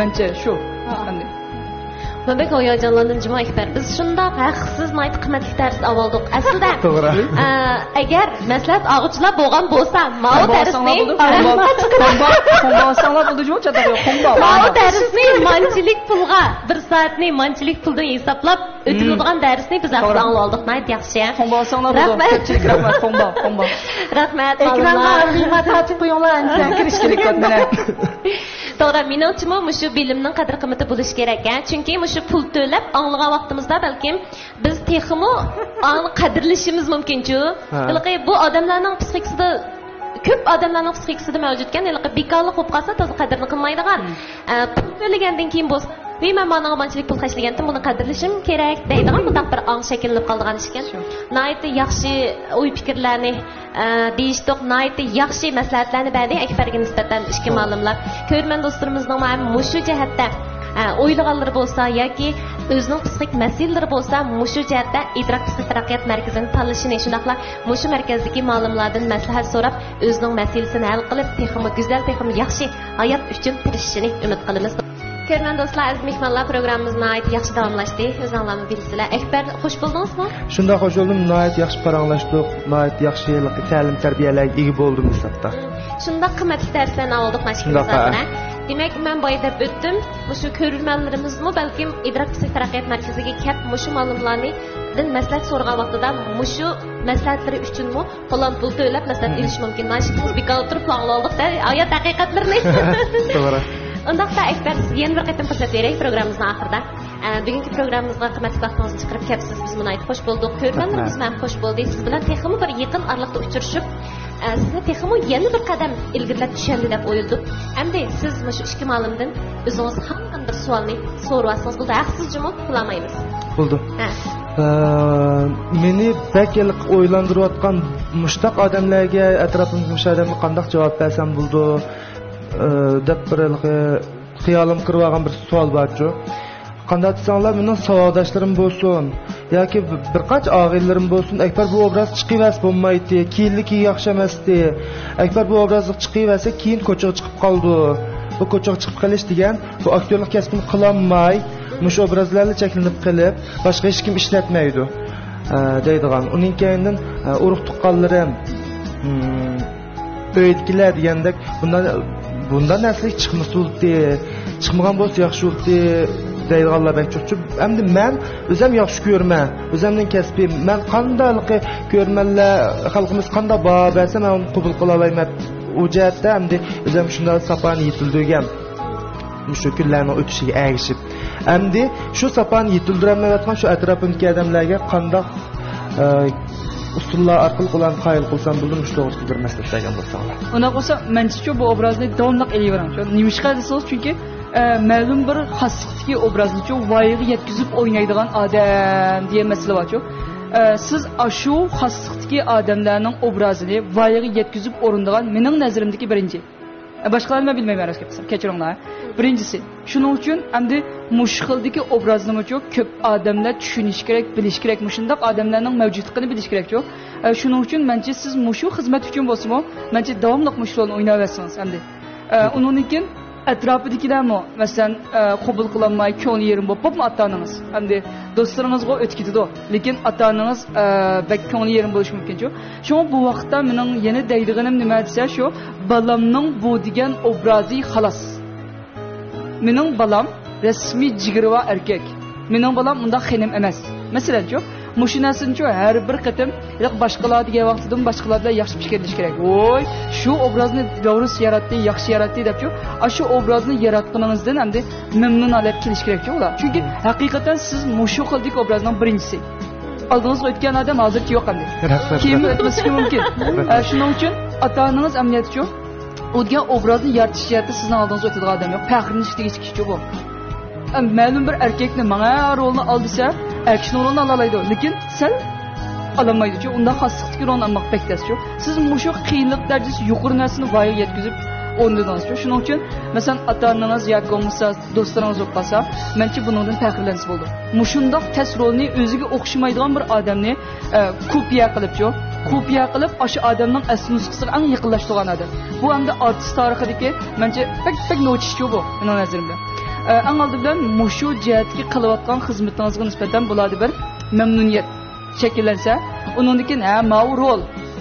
mencha shu. Ben bek hayacanlandım Cuma Ekber. Biz şunda haksız nayt kıymetli ders avaldık. Aslında eğer meslet ağıçlar boğan bolsa, mao dersini kombasanlar buldu Cuma çatak yok. Mao dersini mançilik pulga bir saatni mançilik puldan hesaplap ötülüdüğün dersini biz aslında anladık. Nayt yaxşı ya. Kombasanlar buldu. Köpçilik rahmet komba. Rahmet ekranlar kıymet açıp koyuyorlar sen kirişkilik ötmene. To'g'ri, menimcha shu bilimning qadr qimmati bo'lishi kerak. Chunki shu pul to'lab anglagan vaqtimizda balkim biz texmi qadrlashimiz mumkin-ku. Bu odamlarning psixikasida ko'p odamlarning psixikasida mavjudkan, bekorlik bo'lib qolsa to'g'ri qadrini qilmaydigan. Pul to'lagandan keyin bo'lsa men mana manchilik pul qashlagandim, buni qadrlashim kerak deydigan bunday bir ong shakllanib qolgan ekan. Nayt yaxshi o'y fikrlarni deyishdiq, nayt yaxshi maslahatlarni berdi Akbarga nisbatan ishki ma'lumlar. Ko'rman do'stlarimizning mana mushu jihatda o'ylaganlari bo'lsa yoki o'zining psixik masalalari bo'lsa, mushu jihatda idrok psixik taraqqiyot markazini tanlashini, shundaqla mushu markazdagi ma'lumlardan maslahat so'rab, o'zining masalasini hal qilib, texmi go'zal, texmi yaxshi hayot uchun tirishishini umid qilamiz. Ko'rman do'stlar, aziz mehmonlar, programmamizni ayt yaxshi davomlashdi. O'zinglarni bilsizlar. Akbar, xush bo'ldingizmi? Shunda xush bo'ldim. Nayt yaxshi paranglashdik. Nayt yaxshi ta'lim tarbiyalarga ega bo'ldim hisobda. Shunda qimmatli darslarni oldik mashg'ulotlarni. Demak, men boya deb o'tdim. Shu ko'rurmanlarimizmi balkim idrok psixik taraqqiyot markaziga kelib, mushu ma'lumotlarni maslahat so'ragan vaqtida mushu maslahatlari uchunmi qo'lon pul to'lab maslahat olish mumkin. Mana shu bekor o'tirib oldik-da, oyat haqiqatlarni. To'g'ri. Undaqda Akbar, sizga yana bir qatam fursat beray programmamizning oxirida. Bugungi programmamizga qimmatli vaqtingizni chiqarib kelibsiz. Biz buni aytib xush bo'ldik. Ko'rganlarimiz ham xush bo'ldi. Siz bilan texmi bir yaqin oraliqda uchrashib, sizni texmi yana bir qadam ilgirlab tushandi deb o'yladik. Endi siz mana shu ishki ma'lumdan o'zingiz ham bir savolni so'rayapsiz. Bu haqsiz jumot qilmaymiz. Bo'ldi. Meni bakiliq o'ylantirayotgan mushtaq odamlarga atrofimizda mushadamga qanday javob bersam bo'ldi deb bir xiyolim kirib olgan bir savol bor-ku. Qanday desanglar, mening savodoshlarim bo'lsin yoki bir qancha og'illarim bo'lsin, Akbar bu obraz chiqivas bo'lmaydi, kiyinligi yaxshi emasdi. Akbar bu obrazni chiqivasa, keyin ko'chaga chiqib qoldi. Bu ko'chaga chiqib qolish degan, bu aktyorlik kasbini qilolmay, mush obrazlarni cheklanib qilib, boshqa hech kim ishlatmaydi deydigan. Uning keyindan urug' tuqqanlarim, o'yitkilar degandek, bundan naslik chiqmagan bo'lsa yaxshi bo'ldi deydiganlar bek cho'chib. Endi men o'zim yaxshi ko'rman, o'zimning kasbim, men qanday ko'rmanlar, xalqimiz qanday baho bersa men uni qabul qila olmayman. U jihatda endi o'zim shunday sapani yetildirgan shu kunlarning o'tishiga ergishib, endi shu sapani yetildirmayotgan shu atrofimdagi odamlarga qanday usullar orqali ularni qayil qilsam bo'ldim, shu to'g'risida bir maslahat bergan bo'lsanglar. Unda bo'lsa, menimcha bu obrazni davomli qilaveramiz. Nimishqa desangiz, chunki ma'lum bir xoslikdagi obrazni voyaga yetkazib o'ynaydigan odam degan masala bor-ku. Siz shu xoslikdagi odamlarning obrazini voyaga yetkazib o'rindigan mening nazarimdagi birinchi. Boshqalarni men bilmayman, kechiringlar. Birinchisi, shuning uchun endi mushqildagi obrazni ko'p odamlar tushunish kerak, bilish kerak, shunday odamlarning mavjudligini bilish kerak-ku. Shuning uchun mencha siz mushu xizmat uchun bo'lsa-mo, mencha davomli mushqlarni o'ynayversangiz endi. Undan keyin atrofidagilarmi, masalan, qabul qilinmay, ko'ngli yerim bo'lib ota-onangiz. Endi do'stlaringizga o'tib ketadi, lekin ota-onangiz bak ko'ngli yerim bo'lishi mumkin-ku. Shu bu vaqtda mening yana deydiganim nima desa, shu balamning bu degan obrazi xolos. Mening balam rasmiy jigirva erkak. Mening balam unda xinim emas. Masalan-ku, mushinasini har bir qatim boshqalar degan vaqtdan boshqalarga yaxshi fikrlash kerak. Voy, shu obrazni to'g'ri yaratdi, yaxshi yaratdi deb-ku, shu obrazni yaratganingizdan endi mamnun olib kelish kerak-ku ular. Chunki haqiqatan siz mushu qildik obrazning birinchisi. Oldingizga o'tgan odam hozircha yo'q endi. Keyin o'tmasligi mumkin. Shuning uchun ota-onangiz amniyatchi o'tgan obrazni yaratish jihatda sizning oldingizga o'tadigan odam yo'q. Faxrlanish degan kishi bu. Ma'lum bir erkakni mana rolni oldisa, erkakning rolini olalaydi, lekin sen olamaydi-ku. Unda xoslikdagi rolni olmoq bektasku. Siz mushu qiyinlik darajasi yuqori narsani voyaga yetkazib o'rnadingizku. Shuning uchun, masalan, ota-onangiz yoki bo'lmasa do'stlaringiz bo'lsa, menchi buningdan faxrlansa bo'ldi. Mushundoq tas rolni o'ziga o'xshamaydigan bir odamni kopiya qilibchu, kopiya qilib, o'sha odamning asl nusxasiga eng yaqinlashtirgan odam. Bu endi artist tarixidagi menchi pek nochishchu bu, mening nazarimda. Eng aldı bilen muşu cihetki kılıvatkan hizmetinizge nisbeten buladi bir memnuniyet şekillense, onundikin ma'u rol,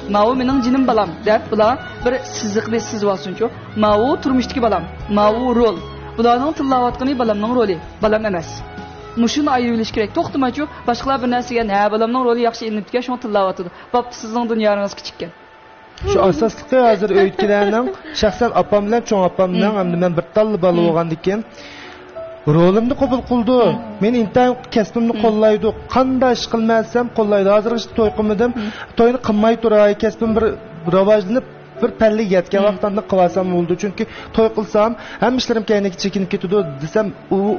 ma'u mening jinim balam deb bular bir siziqli sizwasunchu, ma'u turmushdagi balam, ma'u rol. Bularning tillavatqani balamning roli, balam emas. Muşunu ayrılış gerek. Toxtamachu, başqalar bir narsaga balamning roli yaxshi ilinibdi, shuni tillavatdi. Bop sizning dunyoningiz kichikkan. Şu asaslıqı hazır öykülərinin şəxsən apam bilan çoğ apam bilan hamda men bir tallı balı bolğandikin rolimni qabul qildi. Men intayin kasbimni qo'llaydi. Qanday ish qilmasam qo'llaydi. Hozir ish to'y qilmadim. To'yni qilmay turay, kasbim bir rivojlanib bir palli yetgan vaqtda qilsam bo'ldi. Chunki to'y qilsam ham ishlarim kayniga chekinib ketadi desam,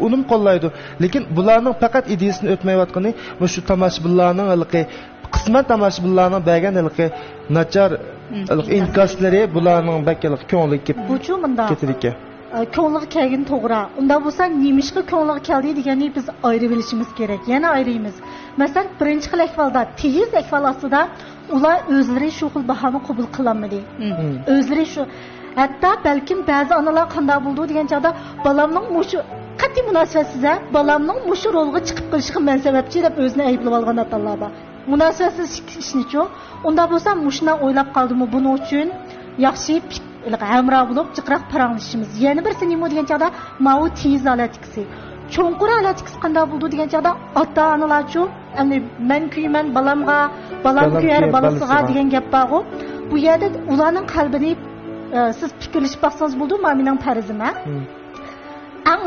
unim qo'llaydi. Lekin bularning faqat ideyasini o'tmayotgani shu tomoshabinlarning ilqi qismat tomoshabinlarning bergan ilqi nachar inkaslari bularning bakalik ko'ngli ketdi. Ko'ngilga kelgan to'g'ri. Unda bo'lsa, nemishqa ko'ngilga keldi deganni biz ayirib bilishimiz kerak. Yana ayiramiz. Masalan, birinchi xil ahvolda, tez ahvol ostida ular o'zlari shu xil bahoni qabul qilolmadi. O'zlari shu hatto balkim ba'zi onalar qanday bo'ldi degan chog'da balamning mushu qat'iy munosabatsiz, balamning mushu rolga chiqib qolishiga men sababchi deb o'zini ayblab olgan otalar bor. Munosabatsiz ishni-chu, unda bo'lsa mushuna o'ylab qoldimi buning uchun yaxshi hamroh bo'lib jiqroq paranglashimiz. Yana bir nima degan chog'da ma'u tez alatikisi. Cho'nqur alatikisi qanday bo'ldi degan chog'da ota-onalarchu, endi men kuyman balamga, balam kuyar balasiga degan gap bor-ku. Bu yerda ularning qalbini siz fikrlashib baqsangiz bo'ldi, mening farzim ha. Ang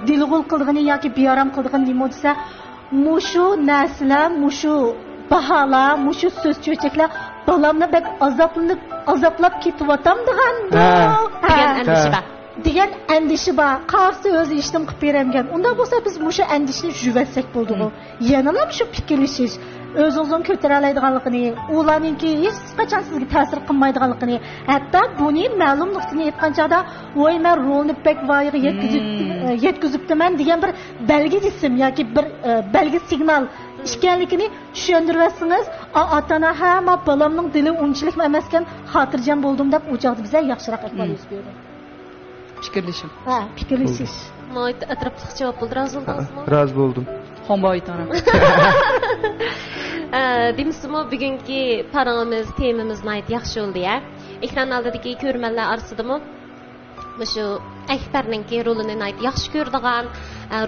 dilg'ul qildigani yoki bearam qildigani nima desa, mushu narsalar, mushu baholar, mushu so'z cho'chaklar balamni bek azoblab ketyaptam degan andishi bor. Qarsi o'zi ishdan qilib beramgan. Unda bo'lsa biz mushu andishni juvatsak bo'ldi-ku. Yana shu fikrlashish, o'zingizning ko'tara oladiganligini, ularningki hech qachon sizga ta'sir qilmaydiganligini, hatto buni ma'lum nuqtani aytganchada, "Voy, men rolni bek voyiga yetkazibman" degan bir belgi desam yoki bir belgi signal ishkanligini tushuntirsangiz, ota-ona hamma balamning dili unchalik emaskan, xotirjam bo'ldim deb u joqda bizga yaxshiroq ahvol yuz berdi. Fikrlashim. Fikrlashish. Mo'yt atrofliq javob bo'ldi, rozi bo'ldingizmi? Rozi bo'ldim. Xonboytana. Demismi bugungi parangiz, temamizni ayt yaxshi bo'ldi-ya. Ekran oldidagi ko'rmanlar orasidami shu Akbarningki rolini ayt yaxshi ko'rdigan,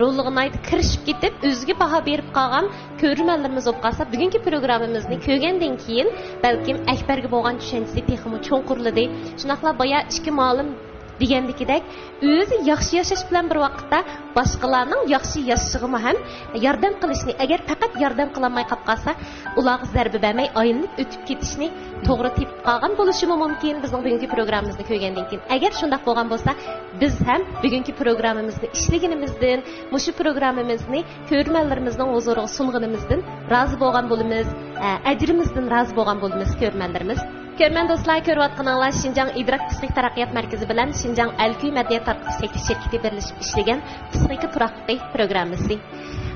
rolligini ayt kirishib ketib, o'ziga baho berib qolgan ko'rmanlarimiz bo'lib qolsa, bugungi programmamizni ko'rgandan keyin balkim Akbarga bo'lgan tushunchasi texmi cho'nqurladi. Shunaqla boya ikki ma'lum degandikidek o'zi yaxshi yashash bilan bir vaqtda boshqalarning yaxshi yashashig'i ham yordam qilishni, agar faqat yordam qilolmay qolib qolsa, ularga zarba bermay aylanib o'tib ketishni to'g'ri tepib qolgan bo'lishi mumkin bizning bugungi programmamizni ko'rgandan keyin. Agar shunday bo'lgan bo'lsa, biz ham bugungi programmamizni ishlaganimizdan, mushu programmamizni ko'rmanlarimizning huzuriga sunganimizdan rozi bo'lgan bo'lamiz, ajrimizdan rozi bo'lgan bo'lamiz ko'rmanlarimiz. Ko'rman do'stlar, ko'rayotganinglar Şinjan idrok psixik taraqqiyot markazi bilan Şinjan Alkuy madaniyat taraqqiy shirkati birlashib ishlagan psixik turaqqiy programmasi.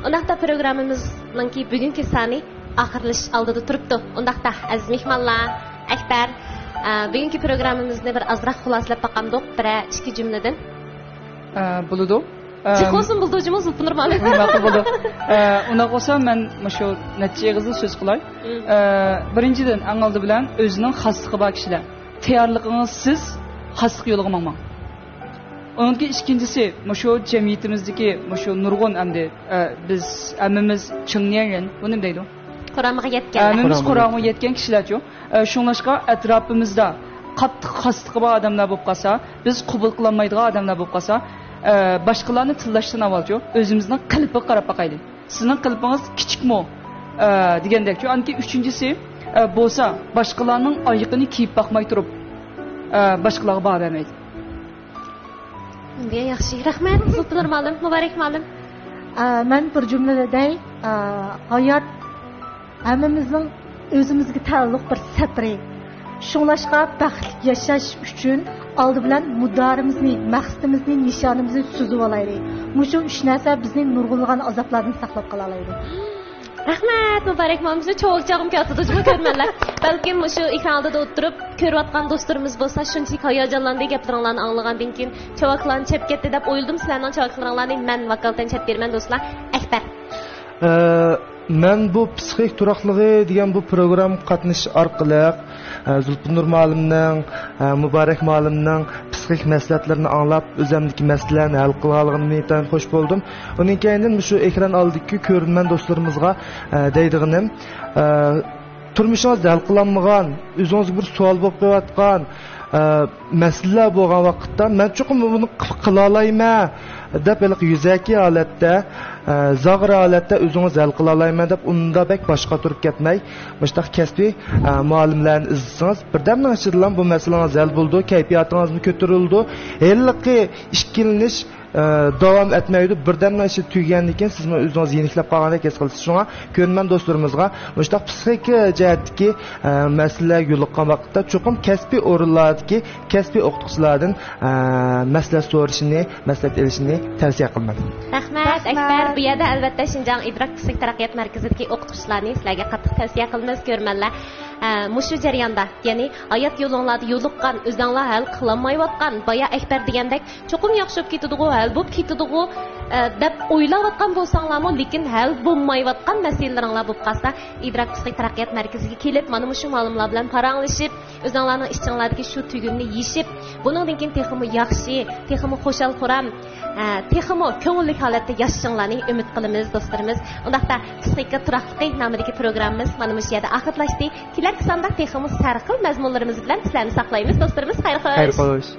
Undaqda programmamizning bugungi soni oxirlash oldida turibdi. Undaqda aziz mehmonlar, Akbar, bugungi programmamizni bir ozroq xulosalab baqamdiq, bir ikki jumladan. Bo'ladi. Chiqosin buldujimiz normal. Ma'qul bo'ldi. Unda bo'lsa men shu natijaga so'z qilay. Birinchidan eng oldi bilan o'zining xasligi bor kishilar. Tayyorligingiz siz xaslik yo'liga mangmang. Onunki ikkinchisi shu jamiyatimizdagi shu nurg'un endi biz hammamiz chingniyan, buni nima deydi? Qur'onga yetgan. Hammamiz Qur'onga yetgan kishilar-ku. Shunlashqa atrofimizda qattiq xasligi bor odamlar bo'lib qolsa, biz qabul qila olmaydigan odamlar bo'lib qolsa, başqalarını tillashdan avvalchu o'zimizning qalbiga qarab boqaylik. Sizning qalbingiz kichikmi? Degandek-ku. Anki uchinchisi bo'lsa, boshqalarning oyiqini kiyib boqmay turib, boshqalarga baho bermaydi. Bunga yaxshi, rahmat. Sultanur ma'lum, muborak ma'lum. Men bir jumlada hayot hammamizning o'zimizga taalluq bir satri. Shunlashqa baxtli yashash uchun oldi bilan mudorimizni, maqsadimizni, nishonimizni suzib olaylik. Mushu uch narsa bizni nurg'ulg'an azoblardan saqlab qola oladi. Rahmat, mübarek mamşu çok çağım katıdıcımı görmenler. Belki şu ekranda da oturup körüvatkan dostlarımız bolsa şunchalik hayajonlandı gaplarını anlagandan keyin çavaklarni chep ketdi deb o'yladim. Sizlarning çavaklarni men vakaldan chep berman do'stlar. Akbar. Men bu psixik turaqligi degan bu program qatnash orqali Zulfinur muallimning, Muborak muallimning psixik masalalarni anglab, o'zimdagi masalalarni hal qilganligini tan xush bo'ldim. Uning keyindan shu ekran oldidagi ko'rinman do'stlarimizga deydiganim, turmushingizda hal qilinmagan, o'zingizga bir savol bo'lib qo'yayotgan masalalar bo'lgan vaqtda men cho'qim buni qila olayman deb yuzaki holatda zag'ir holatda o'zingiz hal qila olayman deb unda bek boshqa turib ketmay mushtaq kasbiy muallimlarni izlasangiz birdamning ichida bu masalalar hal bo'ldi, kayfiyatingizni ko'tarildi, haliqi ishkilinish davom etmaydi. Birdamdan ishi tugagandan keyin siz o'zingiz yeniklab qolgandek his qilasiz. Shunga ko'nman do'stlarimizga mushtaq psixik jihatdagi masalalar yo'liqqan vaqtda cho'qim kasbiy o'rinlardagi kasbiy o'qituvchilardan maslahat so'rashini, maslahat olishini tavsiya qilaman. Rahmat Akbar. Bu yerda albatta Shinjang idrok psixik taraqqiyot markazidagi o'qituvchilarni sizlarga qattiq tavsiya qilamiz ko'rmanlar. Mushu jarayonda, ya'ni hayot yo'linglarda yo'liqqan, o'zinglar hal qilolmayotgan, boya Akbar degandek cho'qim yaxshi bo'lib ketadi, hal bo'lib ketadi deb o'ylayotgan bo'lsanglarmi, lekin hal bo'lmayotgan masalalaringlar bo'lib qolsa, idrok psixik taraqqiyot markaziga kelib, mana shu ma'lumotlar bilan paranglashib, o'zinglarning ishinglardagi shu tugunni yeshib, buningdan keyin texmi yaxshi, texmi xo'shal xuram, texmi ko'ngilli holatda yashashinglarni umid qilamiz do'stlarimiz. Undaqda psixika turaqliq nomidagi programmamiz mana shu yerda oxirlashdi. Kelarki sonda texmi sarxil mazmunlarimiz bilan sizlarni saqlaymiz do'stlarimiz. Xayr xo'sh. Xayr xo'sh.